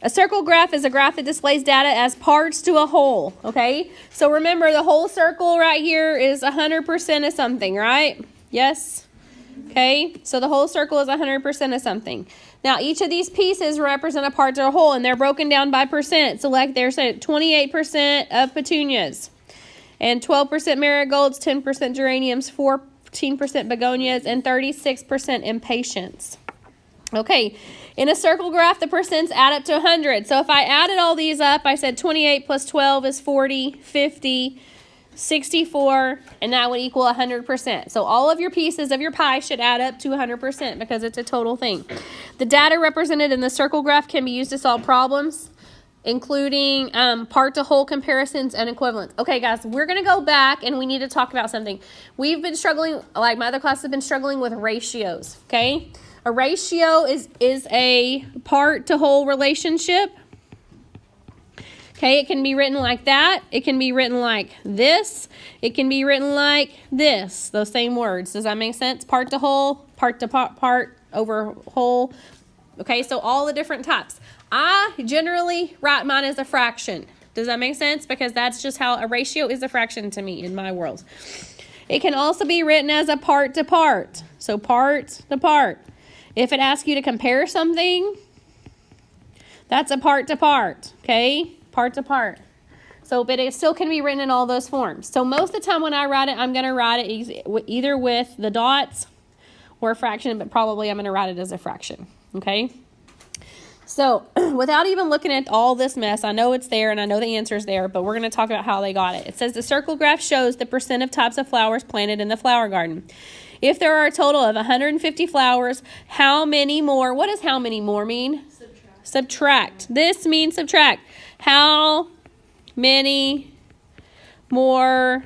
A circle graph is a graph that displays data as parts to a whole, okay? So remember, the whole circle right here is 100% of something, right? Yes? Okay, so the whole circle is 100% of something. Now, each of these pieces represent a part to a whole, and they're broken down by percent. So like there's 28% of petunias, and 12% marigolds, 10% geraniums, 14% begonias, and 36% impatiens. Okay, in a circle graph, the percents add up to 100. So if I added all these up, I said 28 plus 12 is 40, 50, 64, and that would equal 100%. So all of your pieces of your pie should add up to 100% because it's a total thing. The data represented in the circle graph can be used to solve problems, including part to whole comparisons and equivalents. Okay, guys, we're going to go back and we need to talk about something. We've been struggling, like my other classes have been struggling with ratios, okay? A ratio is a part to whole relationship. Okay, it can be written like that. It can be written like this. It can be written like this. Those same words. Does that make sense? Part to whole, part to part over whole. Okay, so all the different types. I generally write mine as a fraction. Does that make sense? Because that's just how a ratio is a fraction to me in my world. It can also be written as a part to part. So part to part. If it asks you to compare something, that's a part to part. Okay? Part to part. So, but it still can be written in all those forms. So most of the time when I write it, I'm going to write it either with the dots or a fraction, but probably I'm going to write it as a fraction. Okay? So without even looking at all this mess, I know it's there and I know the answer is there, but we're going to talk about how they got it. It says the circle graph shows the percent of types of flowers planted in the flower garden. If there are a total of 150 flowers, how many more? What does how many more mean? Subtract. This means subtract. How many more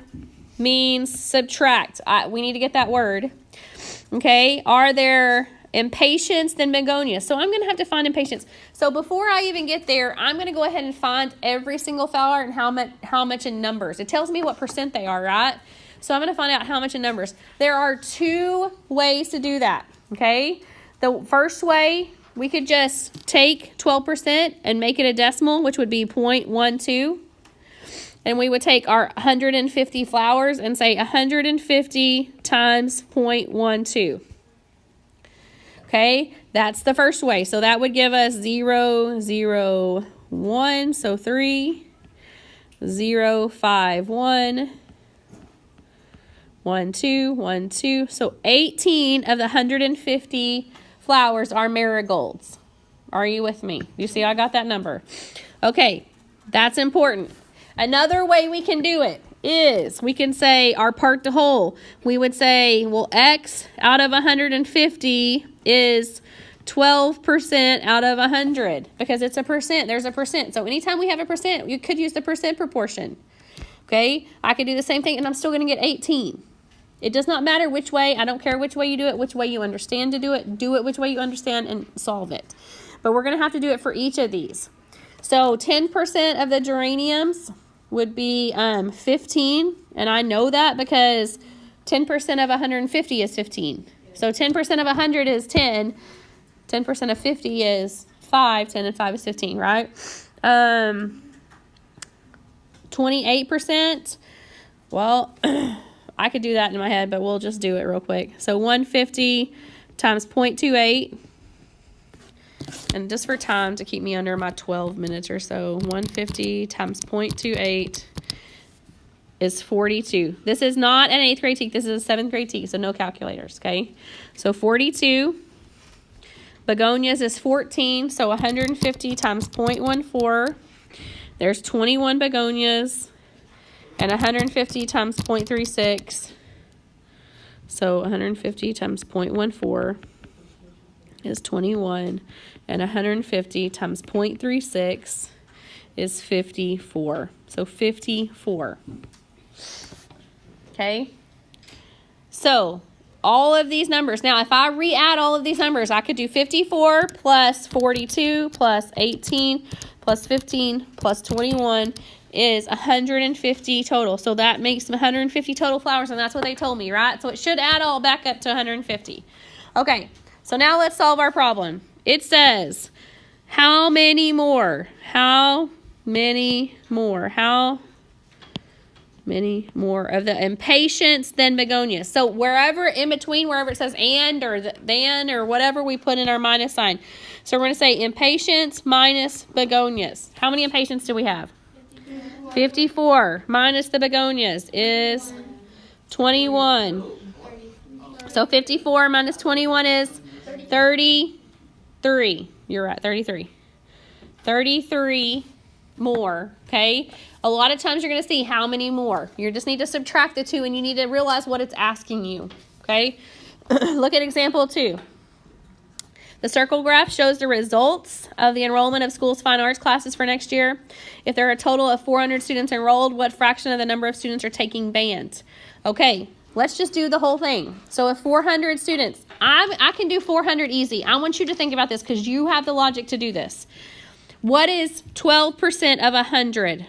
means subtract. We need to get that word. Okay. Are there impatiens than begonias? So I'm going to have to find impatiens. So before I even get there, I'm going to go ahead and find every single flower and how much in numbers. It tells me what percent they are, right? So I'm going to find out how much in numbers. There are two ways to do that. Okay. The first way, we could just take 12% and make it a decimal, which would be 0.12. And we would take our 150 flowers and say 150 times 0.12. Okay, that's the first way. So that would give us 0, 0, 1. So 3, 0, 5, 1, 1, 2, 1, 2. So 18 of the 150 flowers are marigolds. Are you with me? You see, I got that number. Okay, that's important. Another way we can do it is we can say our part to whole. We would say, well, X out of 150 is 12% out of 100 because it's a percent. There's a percent. So anytime we have a percent, you could use the percent proportion. Okay, I could do the same thing and I'm still going to get 18. It does not matter which way. I don't care which way you do it, which way you understand to do it. Do it which way you understand and solve it. But we're going to have to do it for each of these. So 10% of the geraniums would be 15. And I know that because 10% of 150 is 15. So 10% of 100 is 10. 10% of 50 is 5. 10 and 5 is 15, right? 28%. Well, I could do that in my head, but we'll just do it real quick. So 150 times 0.28. And just for time to keep me under my 12 minutes or so, 150 times 0.28 is 42. This is not an 8th grade TEK. This is a 7th grade TEK, so no calculators, okay? So 42. Begonias is 14, so 150 times 0.14. There's 21 begonias. And 150 times 0.36. So 150 times 0.14 is 21. And 150 times 0.36 is 54. So 54. Okay. So all of these numbers. Now, if I re-add all of these numbers, I could do 54 plus 42 plus 18 plus 15 plus 21 is 150 total. So that makes 150 total flowers, and that's what they told me, right? So it should add all back up to 150. Okay, so now let's solve our problem. It says, How many more? How many more? How many more of the impatiens than begonias? So wherever in between, wherever it says and or than or whatever, we put in our minus sign. So we're going to say impatiens minus begonias. How many impatiens do we have? 54 minus the begonias is 21. So 54 minus 21 is 33. You're right, 33. 33 more, okay? A lot of times you're going to see how many more. You just need to subtract the 2 and you need to realize what it's asking you, okay? Look at example 2. The circle graph shows the results of the enrollment of school's fine arts classes for next year. If there are a total of 400 students enrolled, what fraction of the number of students are taking band? Okay, let's just do the whole thing. So if 400 students, I can do 400 easy. I want you to think about this because you have the logic to do this. What is 12% of 100?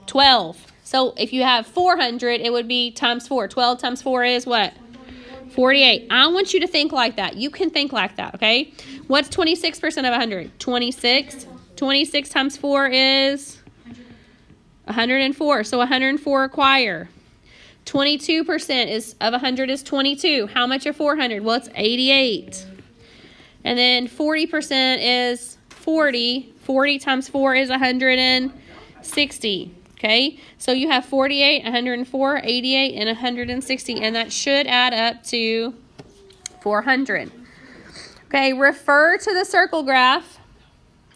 12. So if you have 400, it would be times 4. 12 times 4 is what? 48. I want you to think like that. You can think like that, okay? What's 26% of 100? 26. 26 times 4 is 104. So 104 a choir. 22% of 100 is 22. How much are 400? Well, it's 88. And then 40% is 40. 40 times 4 is 160. Okay, so you have 48, 104, 88, and 160, and that should add up to 400. Okay, refer to the circle graph.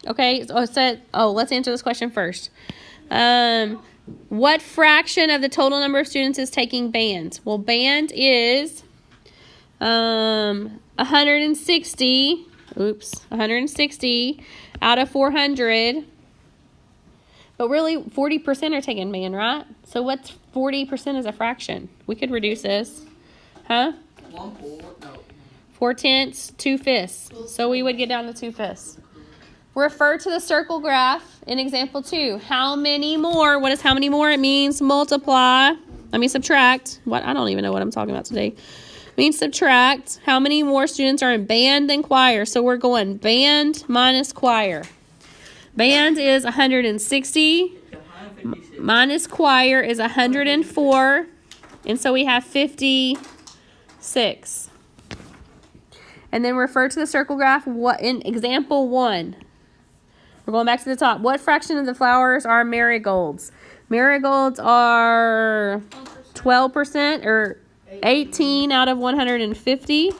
Okay, let's answer this question first. What fraction of the total number of students is taking band? Well, band is 160. 160 out of 400. But really, 40% are taking band, right? So what's 40% as a fraction? We could reduce this. Huh? 4/10, 2/5. So we would get down to 2/5. Refer to the circle graph in example 2. How many more? What is how many more? It means multiply. Subtract. What? I don't even know what I'm talking about today. It means subtract. How many more students are in band than choir? So we're going band minus choir. Band is 160, minus choir is 104, and so we have 56. And then refer to the circle graph. What in example 1? We're going back to the top. What fraction of the flowers are marigolds? Marigolds are 12% or 18 out of 150.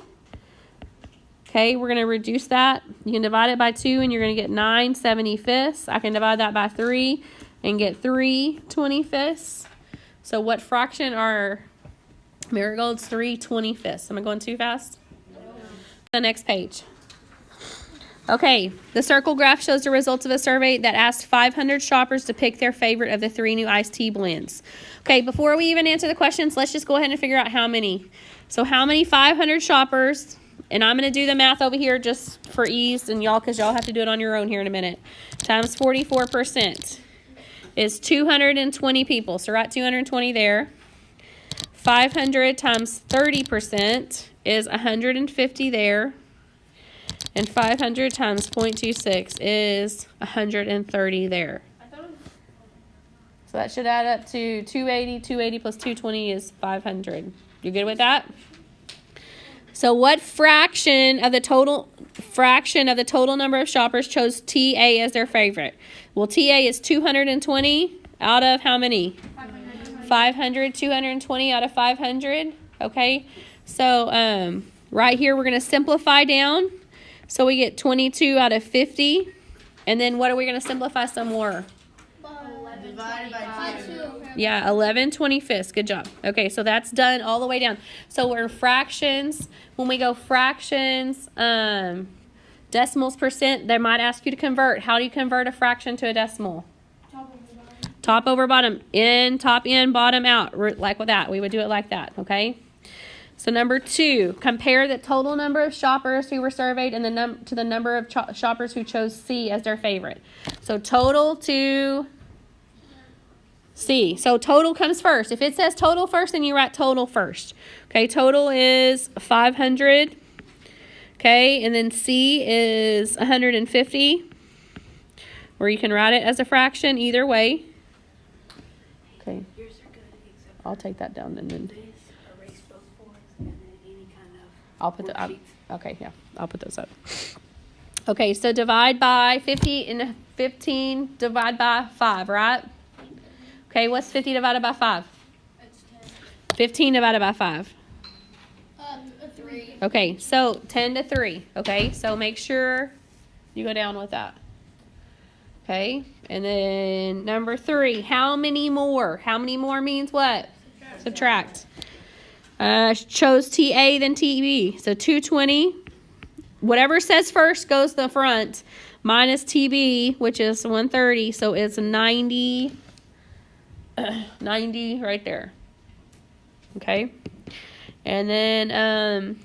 Okay, we're going to reduce that. You can divide it by 2 and you're going to get 9/75. I can divide that by 3 and get 3/25. So what fraction are marigolds? 3/25. Am I going too fast? The next page. Okay, the circle graph shows the results of a survey that asked 500 shoppers to pick their favorite of the 3 new iced tea blends. Okay, before we even answer the questions, let's just go ahead and figure out how many. So how many 500 shoppers... And I'm going to do the math over here just for ease and because y'all have to do it on your own here in a minute. Times 44% is 220 people. So write 220 there. 500 times 30% is 150 there. And 500 times 0.26 is 130 there. So that should add up to 280. 280 plus 220 is 500. You good with that? So what fraction of the total number of shoppers chose TA as their favorite? Well, TA is 220 out of how many? 500. 220 out of 500. Okay. So right here we're going to simplify down. So we get 22 out of 50. And then what are we going to simplify some more? 11 divided by 2. Yeah, 11/25. Good job. Okay, so that's done all the way down. So we're in fractions. When we go fractions, decimals, percent, they might ask you to convert. How do you convert a fraction to a decimal? Top over bottom. In, top in, bottom out. Like with that. We would do it like that, okay? So number 2, compare the total number of shoppers who were surveyed and to the number of shoppers who chose C as their favorite. So total to C. So total comes first. If it says total first, then you write total first. Okay, total is 500. Okay, and then C is 150, or you can write it as a fraction, either way. Okay, I'll take that down and then I'll put the okay, yeah, I'll put those up. Okay, so divide by 50 and 15 divide by 5, right? Okay, what's 50 divided by 5? It's 10. 15 divided by 5. 3. Okay, so 10 to 3. Okay, so make sure you go down with that. Okay, and then number 3, how many more? How many more means what? Subtract. Chose TA than TB. So 220. Whatever says first goes to the front. Minus TB, which is 130. So it's 90. 90 right there. Okay. And then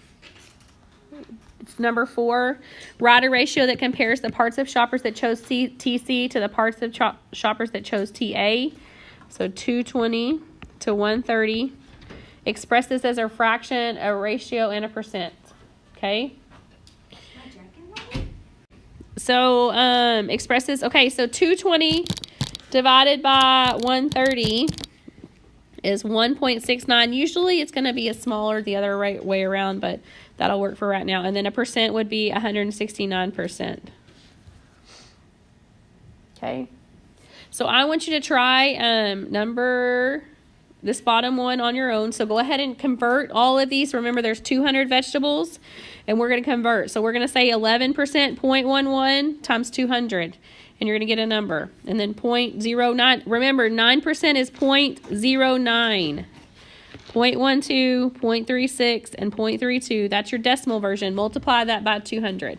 number 4, write a ratio that compares the parts of shoppers that chose TC to the parts of shoppers that chose TA. So 220 to 130. Express this as a fraction, a ratio, and a percent. Okay? So express this. Okay, so 220 divided by 130 is 1.69. Usually it's going to be a smaller the other way around, but that'll work for right now. And then a percent would be 169%. Okay? So I want you to try this bottom one on your own. So go ahead and convert all of these. Remember, there's 200 vegetables, and we're going to convert. So we're going to say 11%, 0.11 times 200, and you're going to get a number. And then 0.09. Remember, 9% is 0.09. 0.12, 0.36, and 0.32. That's your decimal version. Multiply that by 200.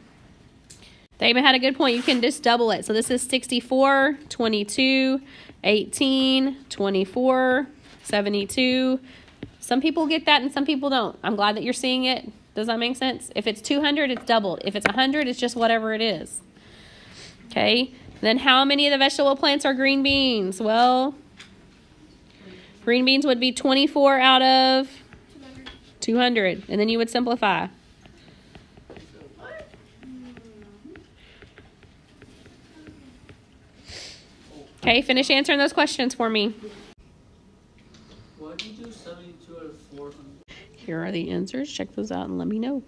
They even had a good point. You can just double it. So this is 64, 22, 18, 24, 72. Some people get that and some people don't. I'm glad that you're seeing it. Does that make sense? If it's 200, it's doubled. If it's 100, it's just whatever it is. Okay. Then how many of the vegetable plants are green beans? Well, green beans would be 24 out of 200. And then you would simplify. Okay, finish answering those questions for me. Why did you do 72 out of 400? Here are the answers. Check those out and let me know.